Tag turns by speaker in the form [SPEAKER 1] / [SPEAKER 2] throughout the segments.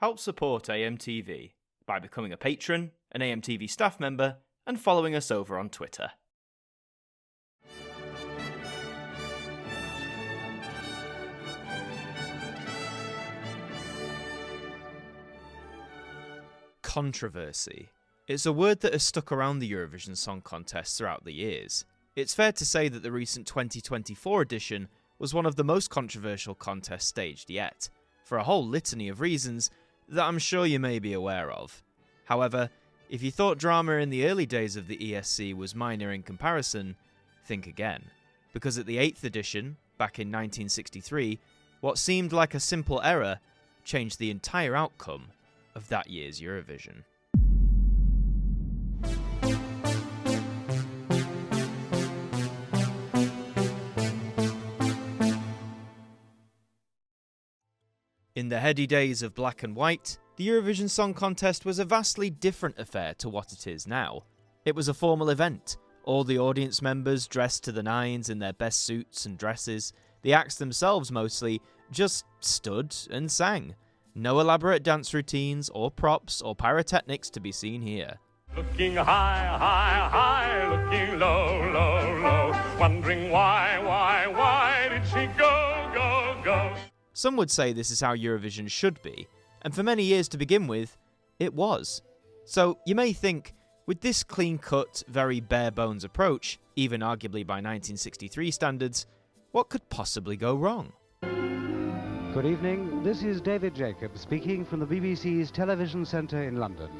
[SPEAKER 1] Help support AMTV by becoming a patron, an AMTV staff member, and following us over on Twitter. Controversy. It's a word that has stuck around the Eurovision Song Contest throughout the years. It's fair to say that the recent 2024 edition was one of the most controversial contests staged yet, for a whole litany of reasons that I'm sure you may be aware of. However, if you thought drama in the early days of the ESC was minor in comparison, think again. Because at the 8th edition, back in 1963, what seemed like a simple error changed the entire outcome of that year's Eurovision. In the heady days of black and white, the Eurovision Song Contest was a vastly different affair to what it is now. It was a formal event, all the audience members dressed to the nines in their best suits and dresses. The acts themselves mostly just stood and sang. No elaborate dance routines or props or pyrotechnics to be seen here.
[SPEAKER 2] Looking high, high, high, looking low, low, low, wondering why did she go, go, go?
[SPEAKER 1] Some would say this is how Eurovision should be, and for many years to begin with, it was. So you may think, with this clean-cut, very bare-bones approach, even arguably by 1963 standards, what could possibly go wrong?
[SPEAKER 3] Good evening, this is David Jacobs speaking from the BBC's Television Centre in London.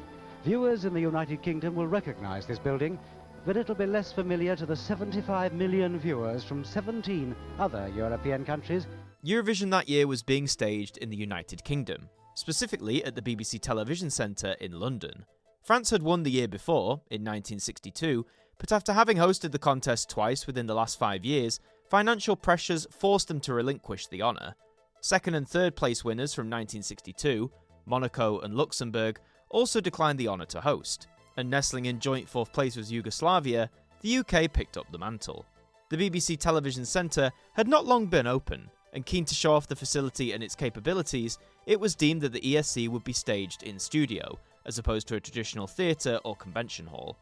[SPEAKER 3] Viewers in the United Kingdom will recognise this building, but it'll be less familiar to the 75 million viewers from 17 other European countries.
[SPEAKER 1] Eurovision that year was being staged in the United Kingdom, specifically at the BBC Television Centre in London. France had won the year before, in 1962, but after having hosted the contest twice within the last 5 years, financial pressures forced them to relinquish the honour. Second and third place winners from 1962, Monaco and Luxembourg, also declined the honour to host, and nestling in joint fourth place with Yugoslavia, the UK picked up the mantle. The BBC Television Centre had not long been open, and keen to show off the facility and its capabilities, it was deemed that the ESC would be staged in studio, as opposed to a traditional theatre or convention hall.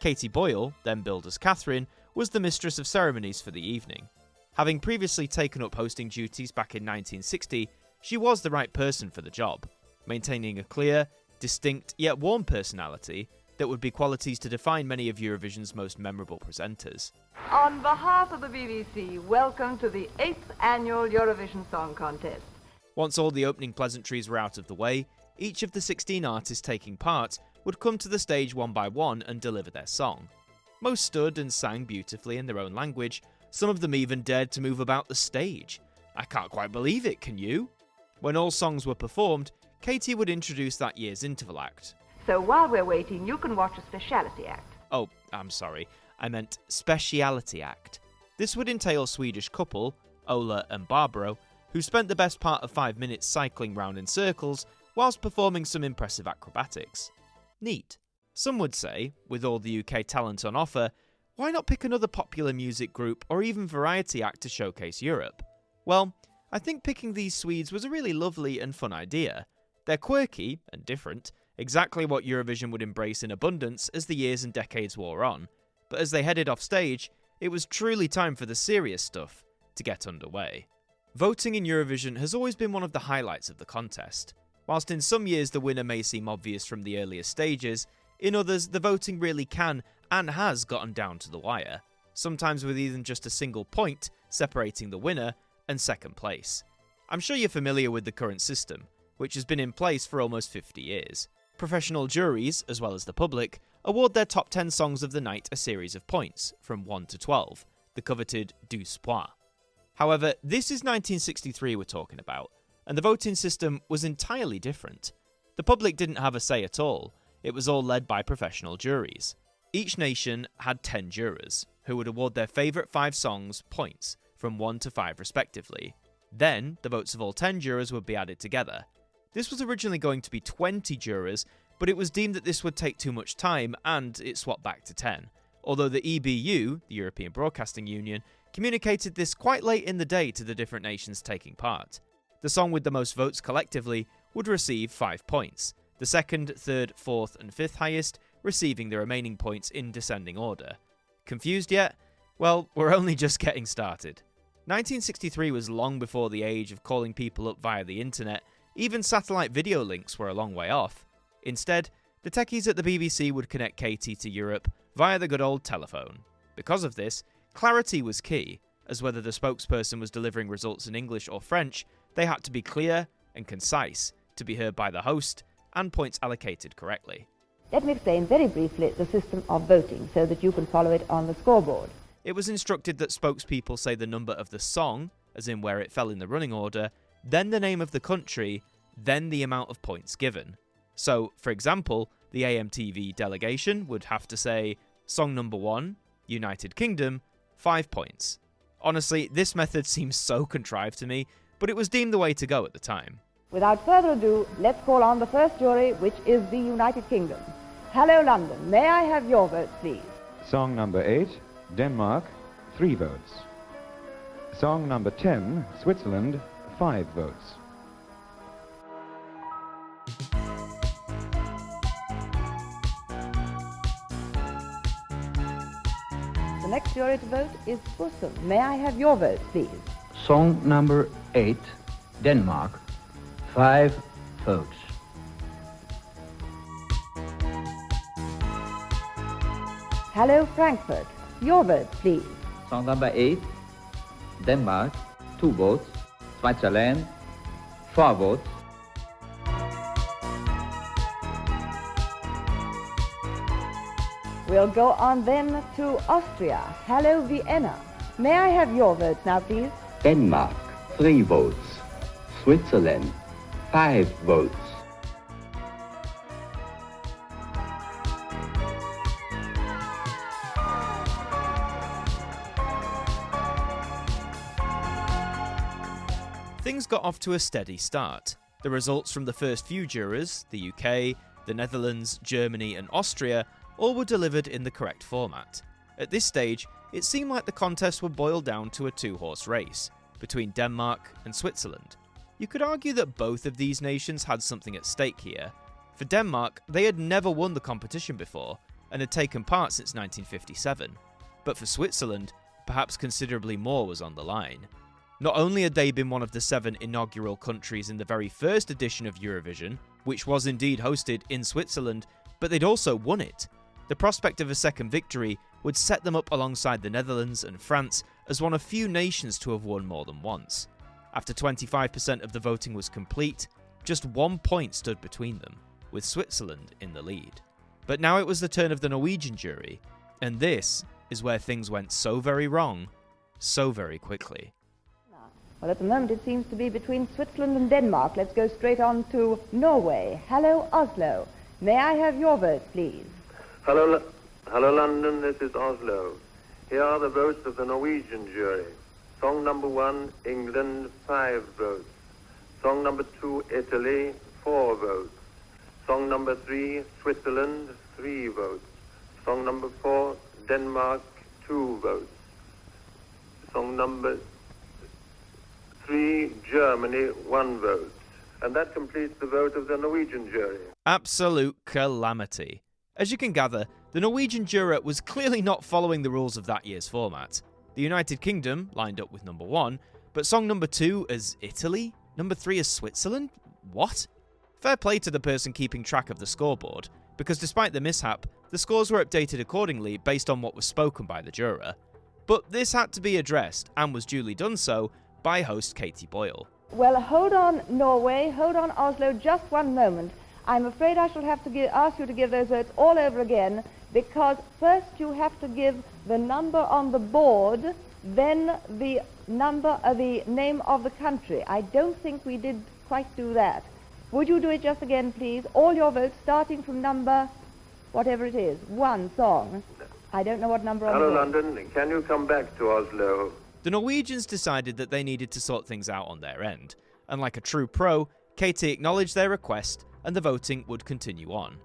[SPEAKER 1] Katie Boyle, then billed as Catherine, was the mistress of ceremonies for the evening. Having previously taken up hosting duties back in 1960, she was the right person for the job, maintaining a clear, distinct yet warm personality that would be qualities to define many of Eurovision's most memorable presenters.
[SPEAKER 4] On behalf of the BBC, welcome to the 8th annual Eurovision Song Contest.
[SPEAKER 1] Once all the opening pleasantries were out of the way, each of the 16 artists taking part would come to the stage one by one and deliver their song. Most stood and sang beautifully in their own language, some of them even dared to move about the stage. I can't quite believe it, can you? When all songs were performed, Katie would introduce that year's interval act.
[SPEAKER 4] So while we're waiting, you can watch a speciality act.
[SPEAKER 1] Oh, I'm sorry. I meant speciality act. This would entail Swedish couple, Ola and Barbro, who spent the best part of 5 minutes cycling round in circles whilst performing some impressive acrobatics. Neat. Some would say, with all the UK talent on offer, why not pick another popular music group or even variety act to showcase Europe? Well, I think picking these Swedes was a really lovely and fun idea. They're quirky and different, exactly what Eurovision would embrace in abundance as the years and decades wore on, but as they headed off stage, it was truly time for the serious stuff to get underway. Voting in Eurovision has always been one of the highlights of the contest. Whilst in some years the winner may seem obvious from the earlier stages, in others the voting really can and has gotten down to the wire, sometimes with even just a single point separating the winner and second place. I'm sure you're familiar with the current system, which has been in place for almost 50 years. Professional juries, as well as the public, award their top 10 songs of the night a series of points, from 1 to 12, the coveted 12 points. However, this is 1963 we're talking about, and the voting system was entirely different. The public didn't have a say at all, it was all led by professional juries. Each nation had 10 jurors, who would award their favourite 5 songs points, from 1 to 5 respectively. Then, the votes of all 10 jurors would be added together. This was originally going to be 20 jurors, but it was deemed that this would take too much time and it swapped back to 10. Although the EBU, the European Broadcasting Union, communicated this quite late in the day to the different nations taking part. The song with the most votes collectively would receive 5 points, the second, third, fourth and fifth highest receiving the remaining points in descending order. Confused yet? Well, we're only just getting started. 1963 was long before the age of calling people up via the internet. Even satellite video links were a long way off. Instead, the techies at the BBC would connect Katie to Europe via the good old telephone. Because of this, clarity was key, as whether the spokesperson was delivering results in English or French, they had to be clear and concise to be heard by the host and points allocated correctly.
[SPEAKER 5] Let me explain very briefly the system of voting so that you can follow it on the scoreboard.
[SPEAKER 1] It was instructed that spokespeople say the number of the song, as in where it fell in the running order, then the name of the country, then the amount of points given. So, for example, the AMTV delegation would have to say, song number 1, United Kingdom, 5 points. Honestly, this method seems so contrived to me, but it was deemed the way to go at the time.
[SPEAKER 5] Without further ado, let's call on the first jury, which is the United Kingdom. Hello, London. May I have your votes, please?
[SPEAKER 6] Song number 8, Denmark, 3 votes. Song number 10, Switzerland, 5 votes.
[SPEAKER 5] The next jury to vote is Switzerland. May I have your votes, please?
[SPEAKER 7] Song number 8, Denmark, 5 votes.
[SPEAKER 5] Hello, Frankfurt. Your votes, please.
[SPEAKER 7] Song number 8, Denmark, 2 votes. Switzerland, 4 votes.
[SPEAKER 5] We'll go on then to Austria. Hello, Vienna. May I have your votes now, please?
[SPEAKER 8] Denmark, 3 votes. Switzerland, 5 votes.
[SPEAKER 1] Things got off to a steady start. The results from the first few jurors, the UK, the Netherlands, Germany and Austria, all were delivered in the correct format. At this stage, it seemed like the contest would boil down to a 2-horse race between Denmark and Switzerland. You could argue that both of these nations had something at stake here. For Denmark, they had never won the competition before and had taken part since 1957. But for Switzerland, perhaps considerably more was on the line. Not only had they been one of the 7 inaugural countries in the very first edition of Eurovision, which was indeed hosted in Switzerland, but they'd also won it. The prospect of a second victory would set them up alongside the Netherlands and France as one of few nations to have won more than once. After 25% of the voting was complete, just 1 point stood between them, with Switzerland in the lead. But now it was the turn of the Norwegian jury, and this is where things went so very wrong, so very quickly.
[SPEAKER 5] Well, at the moment it seems to be between Switzerland and Denmark. Let's go straight on to Norway. Hello, Oslo. May I have your votes, please?
[SPEAKER 9] Hello, London, this is Oslo. Here are the votes of the Norwegian jury. Song number 1, England, 5 votes. Song number 2, Italy, 4 votes. Song number 3, Switzerland, 3 votes. Song number 4, Denmark, 2 votes. Song number 3, Germany, 1 vote. And that completes the vote of the Norwegian jury.
[SPEAKER 1] Absolute calamity. As you can gather, the Norwegian juror was clearly not following the rules of that year's format. The United Kingdom lined up with number 1, but song number 2 as Italy? Number 3 as Switzerland? What? Fair play to the person keeping track of the scoreboard, because despite the mishap, the scores were updated accordingly based on what was spoken by the juror. But this had to be addressed, and was duly done so, by host Katie Boyle.
[SPEAKER 5] Well, hold on, Norway. Hold on, Oslo. Just 1 moment. I'm afraid I shall have to ask you to give those votes all over again, because first you have to give the number on the board, then the number, the name of the country. I don't think we did quite do that. Would you do it just again, please? All your votes starting from number, whatever it is, 1 song. I don't know what number on the board.
[SPEAKER 9] Hello, London. Can you come back to Oslo?
[SPEAKER 1] The Norwegians decided that they needed to sort things out on their end, and like a true pro, Katie acknowledged their request and the voting would continue on.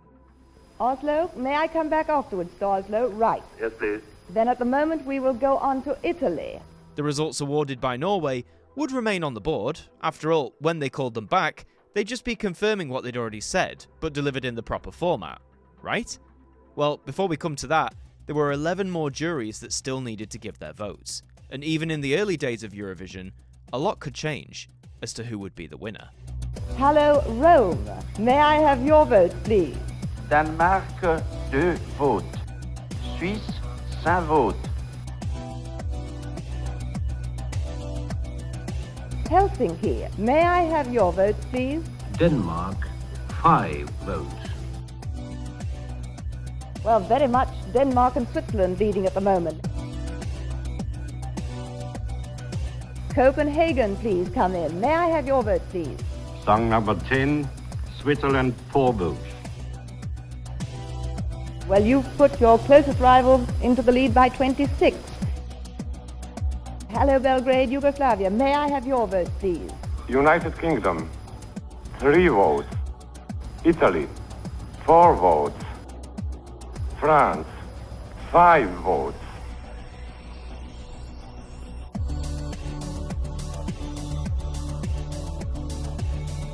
[SPEAKER 5] Oslo, may I come back afterwards to Oslo? Right.
[SPEAKER 9] Yes, please.
[SPEAKER 5] Then at the moment we will go on to Italy.
[SPEAKER 1] The results awarded by Norway would remain on the board. After all, when they called them back, they'd just be confirming what they'd already said, but delivered in the proper format, right? Well, before we come to that, there were 11 more juries that still needed to give their votes. And even in the early days of Eurovision, a lot could change as to who would be the winner.
[SPEAKER 5] Hello, Rome. May I have your vote, please?
[SPEAKER 10] Danemark, 2 votes. Suisse, 5 votes.
[SPEAKER 5] Helsinki. May I have your vote, please?
[SPEAKER 7] Denmark, 5 votes.
[SPEAKER 5] Well, very much Denmark and Switzerland leading at the moment. Copenhagen, please come in. May I have your vote, please?
[SPEAKER 10] Song number 10, Switzerland, 4 votes.
[SPEAKER 5] Well, you've put your closest rivals into the lead by 26. Hello, Belgrade, Yugoslavia. May I have your vote, please?
[SPEAKER 9] United Kingdom, 3 votes. Italy, 4 votes. France, 5 votes.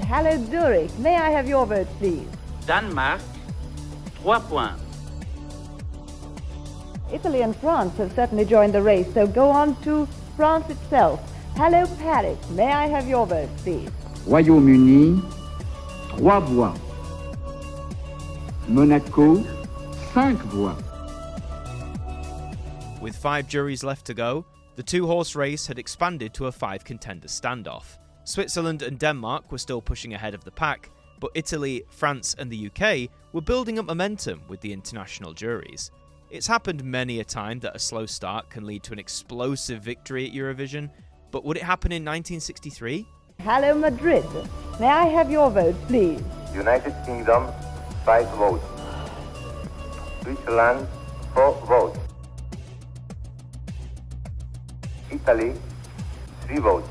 [SPEAKER 5] Hello, Zurich. May I have your vote, please?
[SPEAKER 10] Danemark, 3 points.
[SPEAKER 5] Italy and France have certainly joined the race, so go on to France itself. Hello, Paris. May I have your vote, please?
[SPEAKER 7] Royaume-Uni, 3 voix. Monaco, 5 voix.
[SPEAKER 1] With 5 juries left to go, the 2-horse race had expanded to a 5-contender standoff. Switzerland and Denmark were still pushing ahead of the pack, but Italy, France and the UK were building up momentum with the international juries. It's happened many a time that a slow start can lead to an explosive victory at Eurovision, but would it happen in 1963?
[SPEAKER 5] Hello, Madrid. May I have your vote, please?
[SPEAKER 9] United Kingdom, 5 votes. Switzerland, 4 votes. Italy, 3 votes.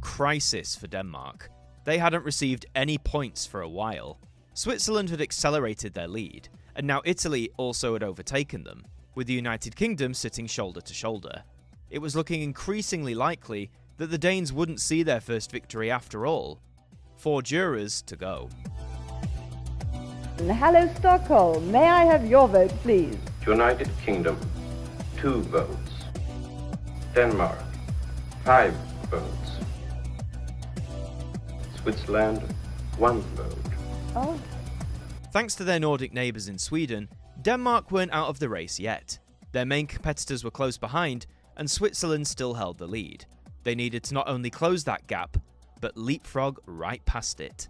[SPEAKER 1] Crisis for Denmark. They hadn't received any points for a while. Switzerland had accelerated their lead, and now Italy also had overtaken them, with the United Kingdom sitting shoulder to shoulder. It was looking increasingly likely that the Danes wouldn't see their first victory after all. 4 jurors to go.
[SPEAKER 5] Hello, Stockholm. May I have your vote, please?
[SPEAKER 9] United Kingdom, 2 votes. Denmark, 5 votes. Switzerland, 1 vote.
[SPEAKER 5] Oh.
[SPEAKER 1] Thanks to their Nordic neighbours in Sweden, Denmark weren't out of the race yet. Their main competitors were close behind, and Switzerland still held the lead. They needed to not only close that gap, but leapfrog right past it.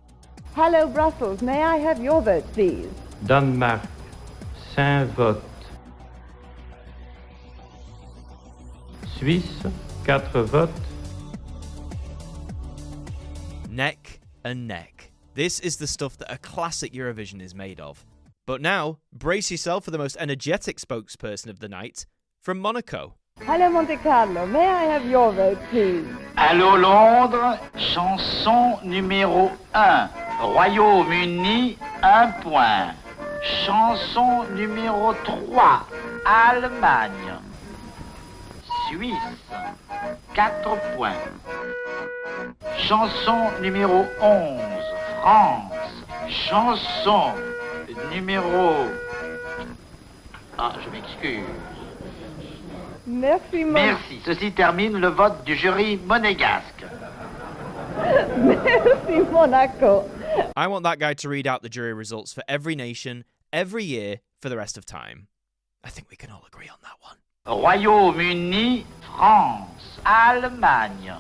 [SPEAKER 5] Hello, Brussels. May I have your vote, please?
[SPEAKER 10] Danemark, 5 votes. Suisse, 4 votes.
[SPEAKER 1] Neck and neck. This is the stuff that a classic Eurovision is made of. But now, brace yourself for the most energetic spokesperson of the night, from Monaco.
[SPEAKER 5] Hello, Monte Carlo. May I have your vote, please?
[SPEAKER 10] Allô Londres, chanson numéro 1. Royaume-Uni, 1 point. Chanson numéro 3. Allemagne. Suisse, 4 points. Chanson numéro 11. France. Chanson numéro... Ah, je m'excuse.
[SPEAKER 5] Merci,
[SPEAKER 10] Merci. Ceci termine le vote du jury monégasque.
[SPEAKER 5] Merci, Monaco.
[SPEAKER 1] I want that guy to read out the jury results for every nation, every year, for the rest of time. I think we can all agree on that one.
[SPEAKER 10] Royaume-Uni, France, Allemagne.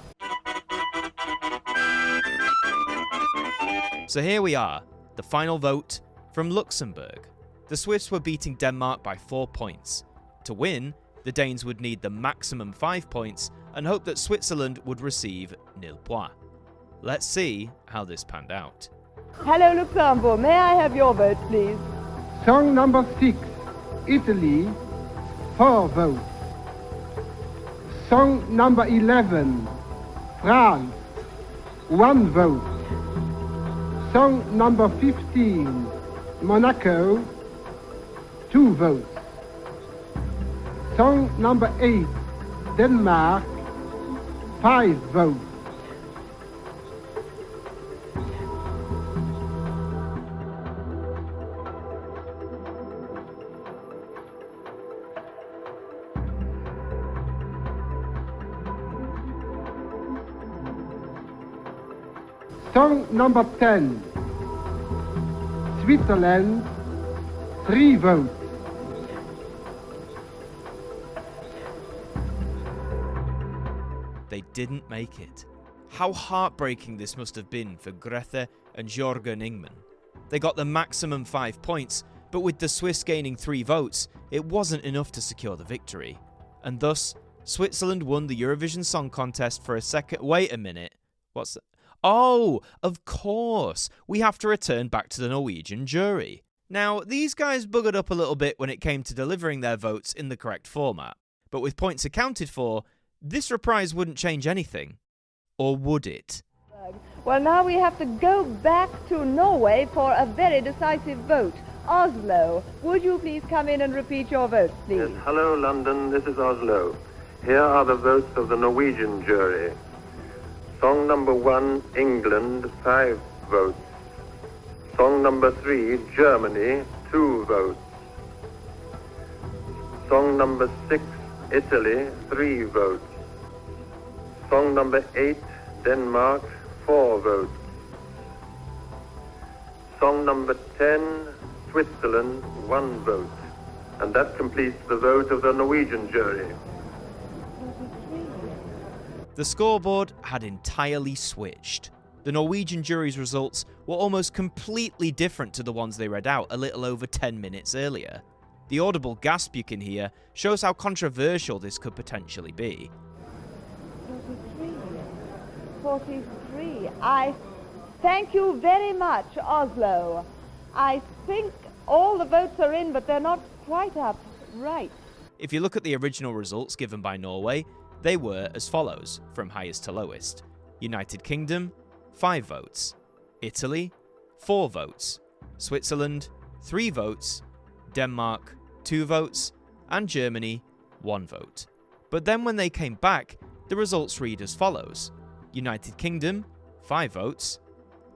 [SPEAKER 1] So here we are, the final vote from Luxembourg. The Swiss were beating Denmark by 4 points. To win, the Danes would need the maximum 5 points and hope that Switzerland would receive 0 points. Let's see how this panned out.
[SPEAKER 5] Hello, Luxembourg. May I have your vote, please?
[SPEAKER 11] Song number 6, Italy, 4 votes. Song number 11, France, 1 vote. Song number 15, Monaco, 2 votes. Song number 8, Denmark, 5 votes. Song number 10, Switzerland, 3 votes.
[SPEAKER 1] They didn't make it. How heartbreaking this must have been for Grete and Jørgen Ingman. They got the maximum 5 points, but with the Swiss gaining 3 votes, it wasn't enough to secure the victory. And thus, Switzerland won the Eurovision Song Contest for a second. Wait a minute. What's that? Oh, of course. We have to return back to the Norwegian jury. Now, these guys buggered up a little bit when it came to delivering their votes in the correct format. But with points accounted for, this reprise wouldn't change anything. Or would it?
[SPEAKER 5] Well, now we have to go back to Norway for a very decisive vote. Oslo, would you please come in and repeat your votes, please?
[SPEAKER 9] Yes, hello, London. This is Oslo. Here are the votes of the Norwegian jury. Song number 1, England, 5 votes. Song number 3, Germany, 2 votes. Song number 6, Italy, 3 votes. Song number 8, Denmark, 4 votes. Song number 10, Switzerland, 1 vote. And that completes the vote of the Norwegian jury.
[SPEAKER 1] The scoreboard had entirely switched. The Norwegian jury's results were almost completely different to the ones they read out a little over 10 minutes earlier. The audible gasp you can hear shows how controversial this could potentially be.
[SPEAKER 5] 43. I thank you very much, Oslo. I think all the votes are in, but they're not quite up right.
[SPEAKER 1] If you look at the original results given by Norway, they were as follows, from highest to lowest. United Kingdom, 5 votes. Italy, 4 votes. Switzerland, 3 votes. Denmark, 2 votes. And Germany, 1 vote. But then when they came back, the results read as follows. United Kingdom, 5 votes.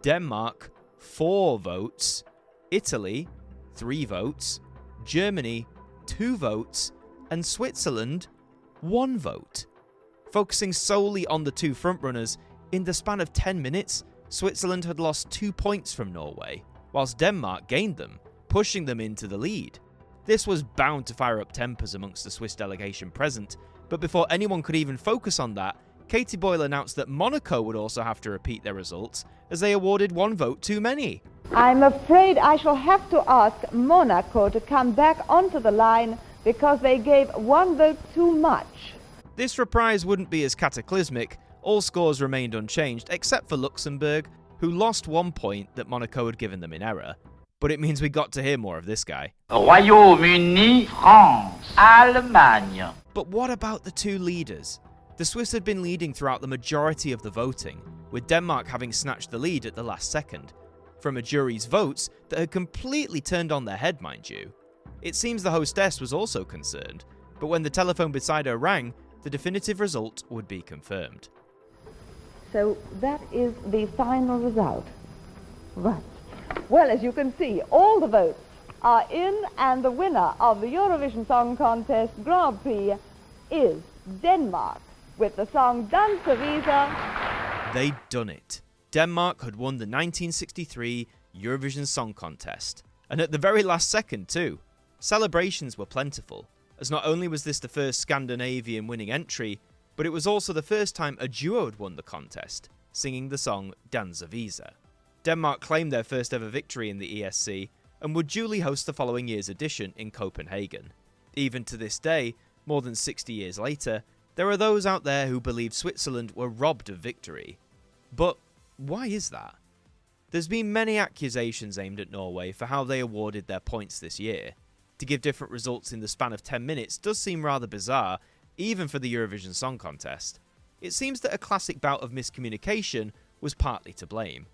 [SPEAKER 1] Denmark, 4 votes. Italy, 3 votes. Germany, 2 votes. And Switzerland, 1 vote. Focusing solely on the 2 frontrunners, in the span of 10 minutes, Switzerland had lost 2 points from Norway, whilst Denmark gained them, pushing them into the lead. This was bound to fire up tempers amongst the Swiss delegation present, but before anyone could even focus on that, Katie Boyle announced that Monaco would also have to repeat their results, as they awarded 1 vote too many.
[SPEAKER 5] I'm afraid I shall have to ask Monaco to come back onto the line because they gave 1 vote too much.
[SPEAKER 1] This reprise wouldn't be as cataclysmic. All scores remained unchanged except for Luxembourg, who lost 1 point that Monaco had given them in error. But it means we got to hear more of this guy.
[SPEAKER 10] Royaume-Uni, France, Allemagne.
[SPEAKER 1] But what about the 2 leaders? The Swiss had been leading throughout the majority of the voting, with Denmark having snatched the lead at the last second, from a jury's votes that had completely turned on their head, mind you. It seems the hostess was also concerned, but when the telephone beside her rang, the definitive result would be confirmed.
[SPEAKER 5] So that is the final result. Right. Well, as you can see, all the votes are in, and the winner of the Eurovision Song Contest Grand Prix is Denmark, with the song Dansevisa.
[SPEAKER 1] They'd done it. Denmark had won the 1963 Eurovision Song Contest, and at the very last second too. Celebrations were plentiful, as not only was this the first Scandinavian winning entry, but it was also the first time a duo had won the contest, singing the song Dansevisa. Denmark claimed their first ever victory in the ESC, and would duly host the following year's edition in Copenhagen. Even to this day, more than 60 years later, there are those out there who believe Switzerland were robbed of victory. But why is that? There's been many accusations aimed at Norway for how they awarded their points this year. To give different results in the span of 10 minutes does seem rather bizarre, even for the Eurovision Song Contest. It seems that a classic bout of miscommunication was partly to blame.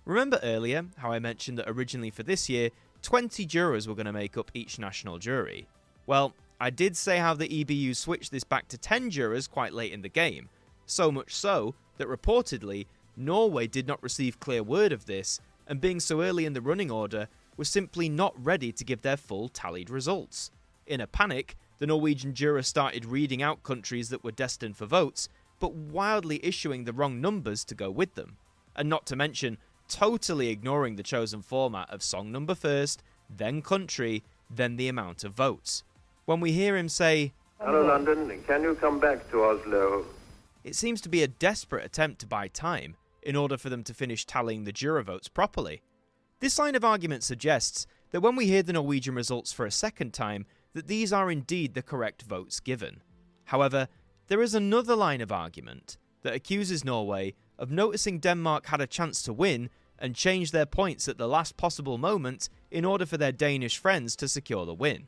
[SPEAKER 1] Remember earlier how I mentioned that originally for this year, 20 jurors were going to make up each national jury? Well, I did say how the EBU switched this back to 10 jurors quite late in the game, so much so that reportedly, Norway did not receive clear word of this, and being so early in the running order, was simply not ready to give their full tallied results. In a panic, the Norwegian jurors started reading out countries that were destined for votes, but wildly issuing the wrong numbers to go with them. and not to mention totally ignoring the chosen format of song number first, then country, then the amount of votes. When we hear him say,
[SPEAKER 9] "Hello London, can you come back to Oslo?"
[SPEAKER 1] it seems to be a desperate attempt to buy time in order for them to finish tallying the juror votes properly. This line of argument suggests that when we hear the Norwegian results for a second time, that these are indeed the correct votes given. However, there is another line of argument that accuses Norway of noticing Denmark had a chance to win and change their points at the last possible moment in order for their Danish friends to secure the win.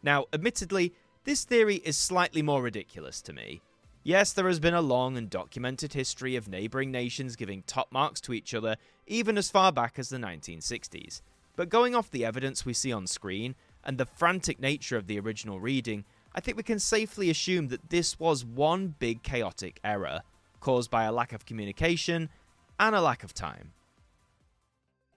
[SPEAKER 1] Now, admittedly, this theory is slightly more ridiculous to me. Yes, there has been a long and documented history of neighbouring nations giving top marks to each other, even as far back as the 1960s. But going off the evidence we see on screen, and the frantic nature of the original reading, I think we can safely assume that this was one big chaotic error, caused by a lack of communication and a lack of time.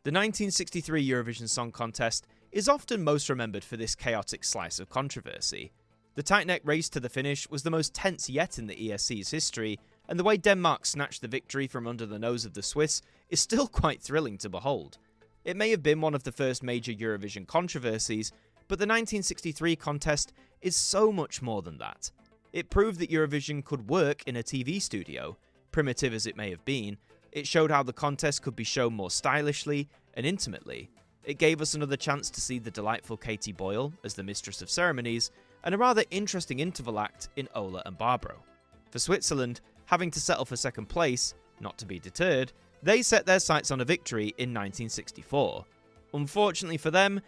[SPEAKER 1] The 1963 Eurovision Song Contest is often most remembered for this chaotic slice of controversy. The tight-neck race to the finish was the most tense yet in the ESC's history, and the way Denmark snatched the victory from under the nose of the Swiss is still quite thrilling to behold. It may have been one of the first major Eurovision controversies, but the 1963 contest is so much more than that. It proved that Eurovision could work in a TV studio. Primitive as it may have been, it showed how the contest could be shown more stylishly and intimately. It gave us another chance to see the delightful Katie Boyle as the Mistress of Ceremonies, and a rather interesting interval act in Ola and Barbro. For Switzerland, having to settle for second place, not to be deterred, they set their sights on a victory in 1964. Unfortunately for them,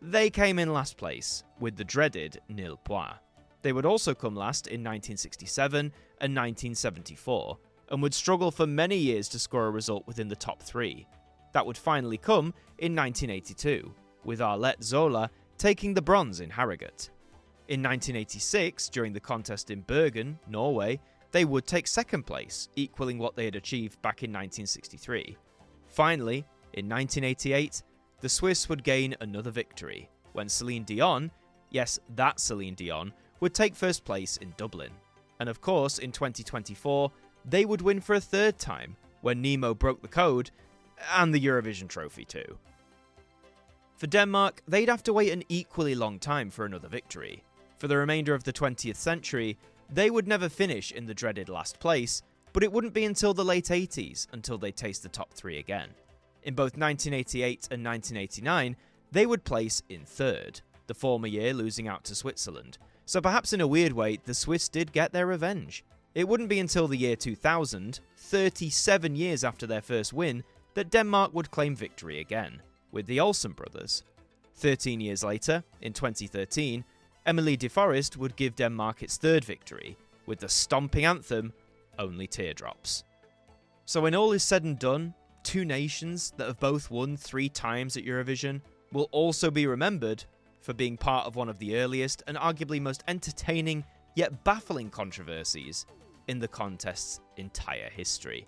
[SPEAKER 1] they came in last place, with the dreaded nil points. They would also come last in 1967 and 1974, and would struggle for many years to score a result within the top three. That would finally come in 1982, with Arlette Zola taking the bronze in Harrogate. In 1986, during the contest in Bergen, Norway, they would take second place, equaling what they had achieved back in 1963. Finally, in 1988, the Swiss would gain another victory, when Celine Dion, yes, that Celine Dion, would take first place in Dublin. And of course, in 2024, they would win for a third time, when Nemo broke the code, and the Eurovision trophy too. For Denmark, they'd have to wait an equally long time for another victory. For the remainder of the 20th century, they would never finish in the dreaded last place, but it wouldn't be until the late 80s until they taste the top three again. In both 1988 and 1989, they would place in third, the former year losing out to Switzerland. So perhaps in a weird way, the Swiss did get their revenge. It wouldn't be until the year 2000, 37 years after their first win, that Denmark would claim victory again, with the Olsen brothers. 13 years later, in 2013, Emily de Forest would give Denmark its third victory, with the stomping anthem, Only Teardrops. So when all is said and done, two nations that have both won 3 times at Eurovision will also be remembered for being part of one of the earliest and arguably most entertaining yet baffling controversies in the contest's entire history.